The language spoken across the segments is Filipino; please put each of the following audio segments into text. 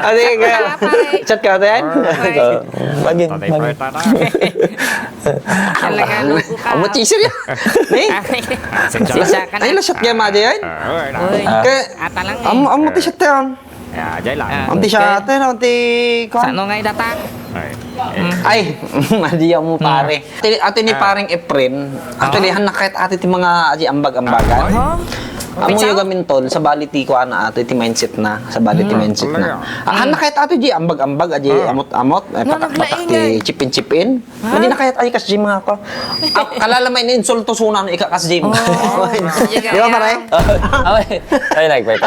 Adi, chat ka din? Bagin. Talaga, luko ka. Amo teaser ya. Ni? Sensya ka na. Ay, lasat niya ma diyan. Uy, Kaya, ata lang eh. amo t-shirt yan. Ya, dahil lang. Ang t-shirt yan, ang Sa ano nga datang? Ay, madi mo pare. Ato ni paring Efren. Actually, hanakit ati ti mga aji ambag-ambagan. Amo yung gamintol sa baliti ko ana ato ti mindset na sa baliti mindset na. Hanakit ato ji ambag-ambag aji amot-amot patak ti chipin-chipin. Madi na kayat ay kas ji mga ko. Kalala may insulto sunan ikakas ji. Di ba pare? Ay, nagpay.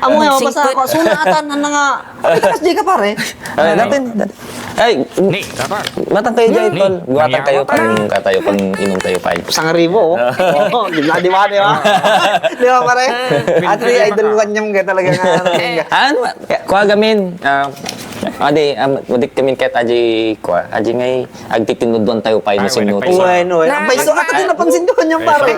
Amo yung basta ko sunatan na nga. Ikas ji ka pare. Datin. Ay, Ni, dapat. matang kayo dyan, tol. Guwatan kayo pang katayo, pang inom tayo pa. 1,000. Oo, di ba? Di ba? Di ba pare? At idol kanyang ka talaga nga. Ano? Kuha gamin. Mudik kami kahit aji kuha. Aji ngay, agtitinudon tayo pa yung sinuto. Bueno, ang paiso ka din napansin ko kanyang pare.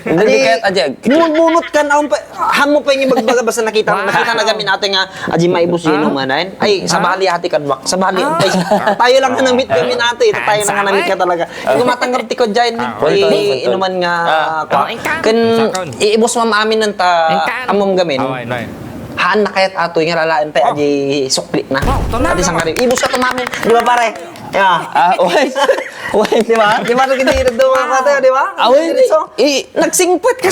Hindi kahit aji. Munot ka na, hamo pa yung magbaga basta nakita na gamin natin nga, aji maibus yun naman. Ay, sa bali ati kadwak. Sa bali, tayo lang na namit kami natin. Tayo lang na namit ka talaga. Kung matanggap ti ko dyan, inuman nga, kan iibos mamamin ng amom gamin. Haan na kaya't ato yung lalaan tayo aji sukli na. Ati sang karib. Ibus ka tumamin. Di ba pare? Yeah. Uy, Di ba? Di ba nagkitirid doon mga tayo, di ba? Nagsingpot ka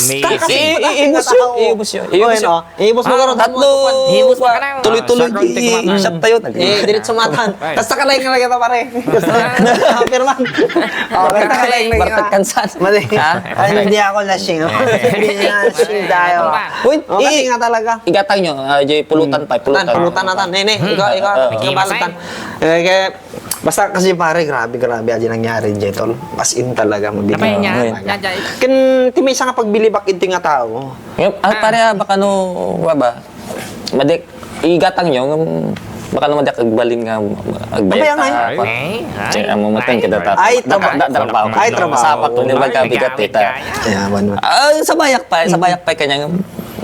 Iibos yun. Ibus mo karon Tatlo. Ibus mo ka na. Tuloy-tuloy. Shot tayo. Diretso matan. Tapos takalay nga kita pare. Pirman. Okay, takalay nga. Bartat kansan. Mali. Ay, hindi ako lasing. Hindi lasing tayo. Uy, Okay nga talaga. igatang nyo. Aji pulutan pa. Pulutan natin. Nene, ikaw. Kabalutan. Kaya, basta kasi pare, grabe aja nangyari dyan, tol. As in talaga, mabili. Kapay niya. Kan, timay sa nga pagbili bakit nga tao. Pare, baka no, ba? Madik, igatang nyo. Baka no madik agbalin nga. Babaya nga Check, ang mamatan kita tato. Ay, trabaho. Ay, trabaho. Sapak to, di ba kabigat kita. Yaman mo. Sa bayak pa kanya.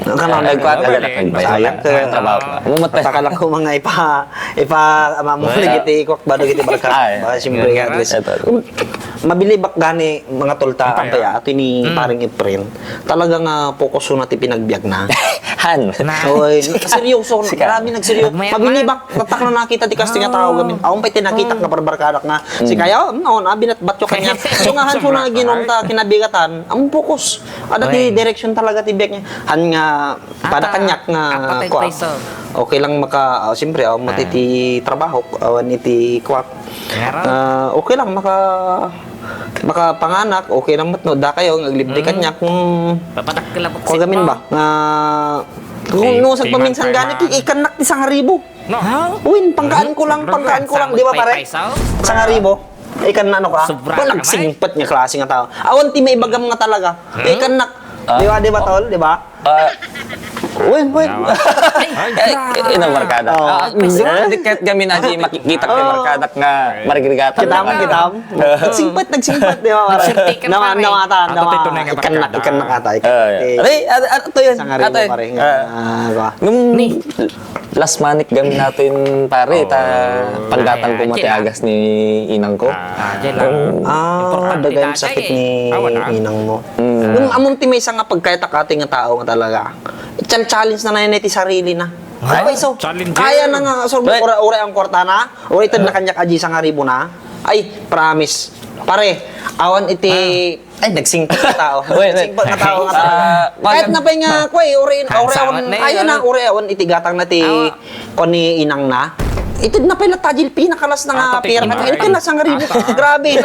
Kanang nagkwat Sayang ka. trabaho. Mumat Takala ko mga mamuli giti kwak bado giti barka. Ba siyempre at least. Mabili bak gani mga tolta ang kaya ato ni paring Efren. Talagang focus na ti pinagbiag na. Han. Oy, seryoso, marami nagseryoso. Mabili bak tatak na nakita ti casting nga tao gamin. Aon pa tinakita nga barbarkadak nga. Si kaya naon abinat batyo kanya. So nga han so na ginom ta kinabigatan. Ang focus. Ada ti direction talaga ti biag niya. Han nga pada kanyak nga kwa. Okay lang siyempre matiti trabaho awan iti kwak. Okay lang makapanganak, okay lang matno da kayo naglibre kanyak Papadak ka labok ko gamin ba nga kung sa paminsan ganit ikanak ti 1,000. Uwin pangkaan ko lang di ba pare? 1,000. Ikan na ano ka? Kung nagsingpat niya klase nga tao. Awan ti may bagam nga talaga. Ikanak. Di ba tol? Di ba? Win. Ina barkada. Hindi kahit kami na di makikita kay barkada nga marigigatan. Kitam. Nagsimpat, di ba? Namata. Ikan na kata. Ay, ato yun. Sangarin mo pare. Nung last manik gamin natin pare, panggatang kumati agas ni inang ko. Dagay yung sakit ni inang mo. Nung among timay sa nga pagkaitak ating nga tao nga talaga. Challenge na na ti sarili na. Okay, so, kaya na nga, so, ura ang kwarta na, ura itad na kanyak aji 1,000 na. Ay, promise. Pare, awan iti, ay, nagsingpat na tao. Nagsingpat na tao nga talaga. Kahit na pa nga, ura awan iti gatang na ti, ni inang na. Ito na pala tajil pinakalas na nga pera na ito na 1,000. Grabe.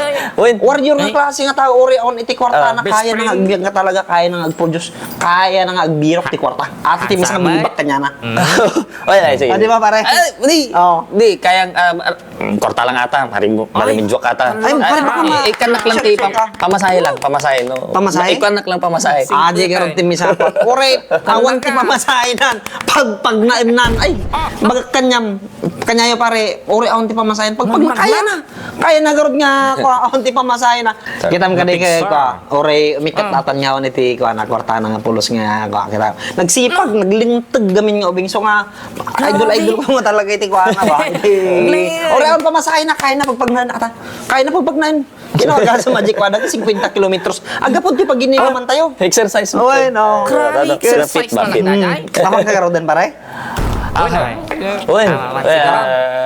Warrior nga klase nga tao ori on iti kwarta na kaya nang agbiag nga talaga kaya nang agproduce. Kaya nang agbirok ti kwarta. Ato ti misang bibak kanya na. Oy, sige. Di ba pare? Di kayang Korta lang ata, marimidyo ka ata. Ay, pare, baka Ikanak lang ti, pamasahe lang, pamasahe, no? Pamasahe? Ikanak lang pamasahe. Di karon timisa pa. Ore, awan ti pamasahinan. Pag naimnan, ay, bagak kanyayo pare, ore awan ti pamasahin. Pag kaya na. Kaya na garod nga ko awan ti pamasahin na. Kita mo kadi kay ko, ore umikat atan nga awan iti ko na kwarta nga pulos nga ko kita. Nagsipag, naglintag gamin nga ubing so nga idol ko nga talaga iti ko na ba. Ore awan pamasahin na kaya na pagpagnan ata. Kaya na pagpagnan. Kinawaga sa Magic Quadrant 50 kilometers. Aga po ti pag inilaman tayo. Exercise mo. Oy, no. Grabe, exercise na lang na, ay. Tama ka karon din pare? Uy,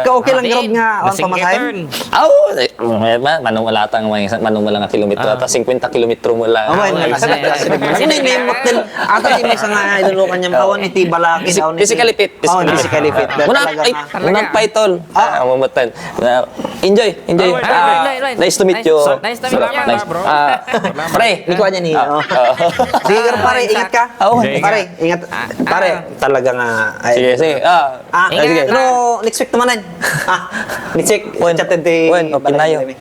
Okay lang garod nga ang pamasahin. manumala tang manumala nga kilometro ata 50 kilometro mo lang. Away na Kasi- Ini may motel ata di may nga idol kanya kawan iti balaki daw ni. Physically fit. Oh, physically fit. Munang python. Mamatan. Enjoy. Nice to meet you. Nice to meet you. Pre, Ni ko anya ni. Sige gar pare, ingat ka. Oo. Pare, ingat. Pare, talaga nga Sige. sige. No, next week naman. Next week. Wen, Chat di. okay na yun.